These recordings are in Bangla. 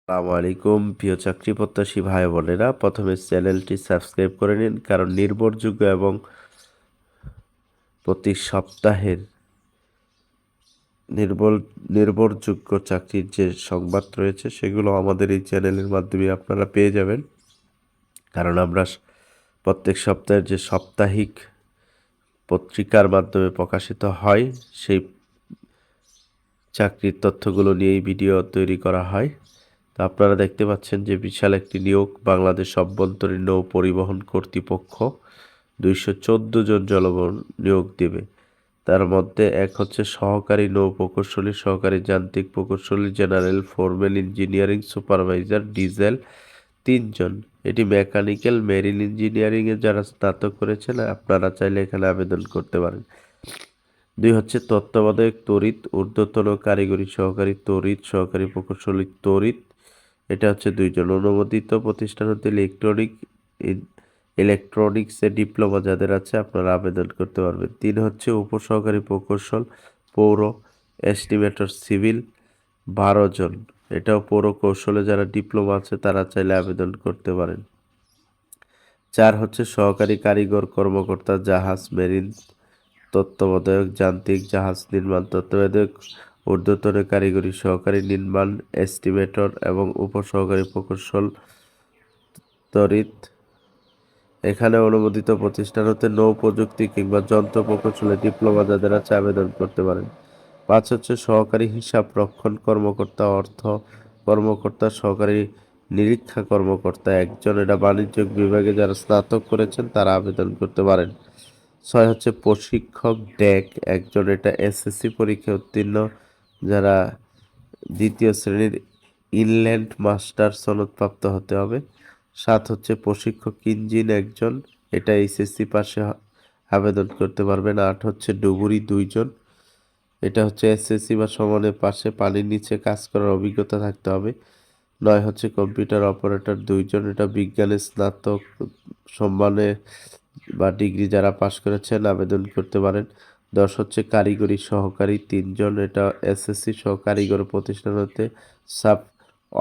আসসালামু আলাইকুম প্রিয় চাকরি প্রত্যাশী ভাই বোনেরা, প্রথমে চ্যানেলটি সাবস্ক্রাইব করে নিন, কারণ নির্ভরযোগ্য এবং প্রতি সপ্তাহের নির্ভর নির্ভরযোগ্য চাকরির যে সংবাদ রয়েছে সেগুলো আমাদের এই চ্যানেলের মাধ্যমে আপনারা পেয়ে যাবেন। কারণ আমরা প্রত্যেক সপ্তাহের যে সাপ্তাহিক পত্রিকার মাধ্যমে প্রকাশিত হয় সেই চাকরির তথ্যগুলো নিয়েই ভিডিও তৈরি করা হয়। তো আপনারা দেখতে পাচ্ছেন যে বিশাল একটি নিয়োগ, বাংলাদেশ অভ্যন্তরীণ নৌ পরিবহন কর্তৃপক্ষ 214 জন জলবহন নিয়োগ দেবে। তার মধ্যে এক হচ্ছে সহকারী নৌ প্রকৌশলী, সহকারী যান্ত্রিক প্রকৌশলী, general foreman, engineering supervisor, diesel 3 জন। এটি মেকানিক্যাল মেরিন ইঞ্জিনিয়ারিংয়ে যারা স্নাতক করেছেন আপনারা চাইলে এখানে আবেদন করতে পারেন। 2 হচ্ছে তত্ত্বাবধায়ক তড়িৎ, ঊর্ধ্বতন কারিগরি সহকারী তড়িৎ, সহকারী প্রকৌশলী তড়িৎ, এটা হচ্ছে 2 জন। অনুমোদিত প্রতিষ্ঠান হতে ইলেকট্রনিক্সে ডিপ্লোমা যাদের আছে আপনারা আবেদন করতে পারবেন। 3 হচ্ছে উপসহকারী প্রকৌশল পৌর এস্টিমেটর সিভিল 12 জন। এটাও পৌর কৌশলে যারা ডিপ্লোমা আছে তারা চাইলে আবেদন করতে পারেন। 4 হচ্ছে সহকারী কারিগর কর্মকর্তা জাহাজ মেরিন তত্ত্বাবধায়ক যান্ত্রিক জাহাজ নির্মাণ তত্ত্বাবধায়ক, ঊর্ধ্বতন কারিগরি সহকারী নির্মাণ এস্টিমেটর এবং উপসহকারী প্রকৌশল তড়িৎ। এখানে অনুমোদিত প্রতিষ্ঠান হতে নৌ প্রযুক্তি কিংবা যন্ত্র প্রকৌশলে ডিপ্লোমা যাদের আছে আবেদন করতে পারেন। 5 হচ্ছে সহকারী হিসাব রক্ষণ কর্মকর্তা, অর্থ কর্মকর্তা, সহকারী নিরীক্ষা কর্মকর্তা 1 জন। এটা বাণিজ্যিক বিভাগে যারা স্নাতক করেছেন তারা আবেদন করতে পারেন। 6 হচ্ছে প্রশিক্ষক ডেক 1 জন। এটা এসএসসি পরীক্ষায় উত্তীর্ণ যারা 2য় শ্রেণীর ইনল্যান্ড মাস্টার সনদপ্রাপ্ত হতে হবে। 7 হচ্ছে প্রশিক্ষক ইঞ্জিন 1 জন। এটা এইচএসসি পাশে আবেদন করতে পারবেন। 8 হচ্ছে ডুবুরি 2 জন। এটা হচ্ছে এসএসসি বা সমানের পাশে পানির নিচে কাজ করার অভিজ্ঞতা থাকতে হবে। 9 হচ্ছে কম্পিউটার অপারেটর 2 জন। এটা বিজ্ঞানে স্নাতক সম্মানে বা ডিগ্রি যারা পাশ করেছেন আবেদন করতে পারেন। 10 হচ্ছে কারিগরি সহকারী 3 জন। এটা এসএসসি সহ কারিগরি প্রতিষ্ঠান হতে sub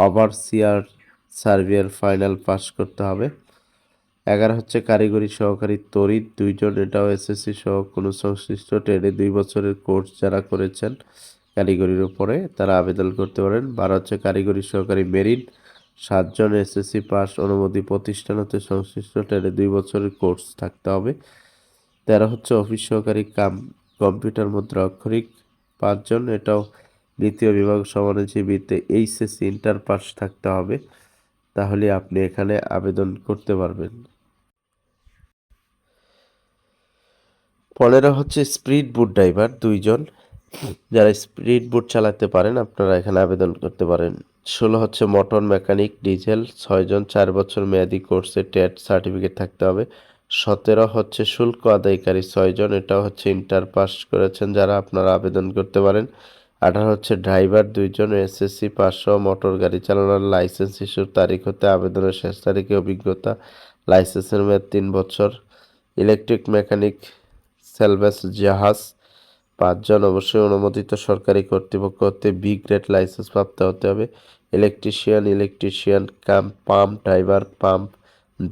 overseer surveyor final pass করতে হবে। 11 হচ্ছে কারিগরি সহকারী তড়িৎ 2 জন। এটাও এসএসসি সহ কোনো সংশ্লিষ্ট ট্রেডে 2 বছরের কোর্স যারা করেছেন কারিগরির উপরে তারা আবেদন করতে পারেন। 12 হচ্ছে কারিগরি সহকারী মেরিন 7 জন। এসএসসি পাস, অনুমোদিত প্রতিষ্ঠান হতে সংশ্লিষ্ট ট্রেডে 2 বছরের কোর্স থাকতে হবে। 13 হচ্ছে অফিস সহকারী কাম কম্পিউটার মুদ্রা অক্ষরিক 5 জন। এটাও দ্বিতীয় বিভাগ সমানজীবীতে এইচএসসি ইন্টার পাস থাকতে হবে, তাহলে আপনি এখানে আবেদন করতে পারবেন। 15 হচ্ছে স্পিড বোট ড্রাইভার 2 জন। যারা স্পিড বোট চালাতে পারেন আপনারা এখানে আবেদন করতে পারেন। 16 হচ্ছে মোটর মেকানিক ডিজেল 6 জন। 4 বছর মেয়াদি কোর্সে টেট সার্টিফিকেট থাকতে হবে। 17 হচ্ছে শুল্ক আদায়কারী 6 জন। এটাও হচ্ছে ইন্টার পাস করেছেন যারা আপনারা আবেদন করতে পারেন। 18 হচ্ছে ড্রাইভার 2 জন। এসএসসি পাস সহ মোটর গাড়ি চালানোর লাইসেন্স ইস্যুর তারিখ হতে আবেদনের শেষ তারিখে অভিজ্ঞতা, লাইসেন্সের মেয়াদ 3 বছর। ইলেকট্রিক মেকানিক সেলভেজ জাহাজ 5 জন। অবশ্যই অনুমোদিত সরকারি কর্তৃপক্ষ হতে বি গ্রেড লাইসেন্স প্রাপ্ত হতে হবে। ইলেকট্রিশিয়ান কাম পাম্প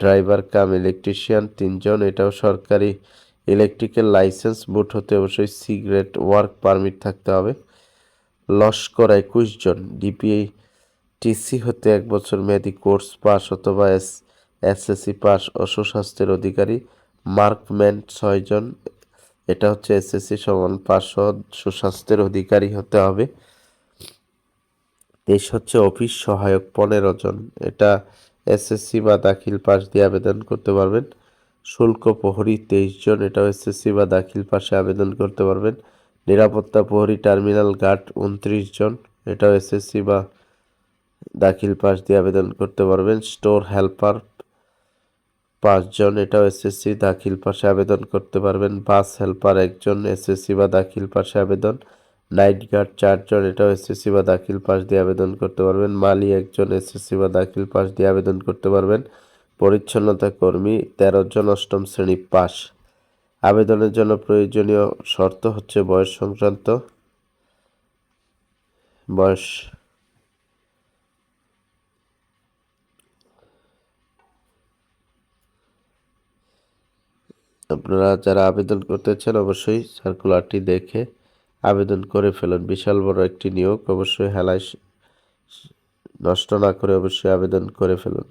ড্রাইভার কাম ইলেকট্রিশিয়ান 3 জন। এটাও সরকারি। ইলেকট্রিক্যাল লাইসেন্স বুট হতে অবশ্যই সি গ্রেড ওয়ার্ক পারমিট থাকতে হবে। লস্কর 21 জন। ডিপিটিসি হতে 1 বছর মেয়াদি কোর্স পাস অথবা এসএসসি পাস ও সুস্বাস্থ্যের অধিকারী। মার্কম্যান 6 জন। এটা হচ্ছে এসএসসি সমান পাস ও সুস্বাস্থ্যের অধিকারী হতে হবে। 23 হচ্ছে অফিস সহায়ক 15 জন। এটা এসএসসি বা দাখিল পাস দিয়ে আবেদন করতে পারবেন। শুল্ক প্রহরী 23 জন। এটাও এসএসসি বা দাখিল পাশে আবেদন করতে পারবেন। নিরাপত্তা প্রহরী টার্মিনাল গার্ড 29 জন। এটাও এসএসসি বা দাখিল পাস দিয়ে আবেদন করতে পারবেন। স্টোর হেল্পার 5 জন। এটাও এসএসসি দাখিল পাশে আবেদন করতে পারবেন। বাস হেল্পার 1 জন। এসএসসি বা দাখিল পাশে আবেদন। নাইট গার্ড 4 জন। এটাও এসএসসি বা দাখিল পাস দিয়ে আবেদন করতে পারবেন। মালি 1 জন। এসএসসি বা দাখিল পাস দিয়ে আবেদন করতে পারবেন। পরিচ্ছন্নতা কর্মী 13 জন। 8ম শ্রেণী পাস। আবেদনের জন্য প্রয়োজনীয় শর্ত হচ্ছে বয়স আপনারা যারা আবেদন করতে চান অবশ্যই সার্কুলারটি দেখে আবেদন করে ফেলুন। বিশাল বড় একটি নিয়োগ, অবশ্যই হেলায় নষ্ট না করে অবশ্যই আবেদন করে ফেলুন।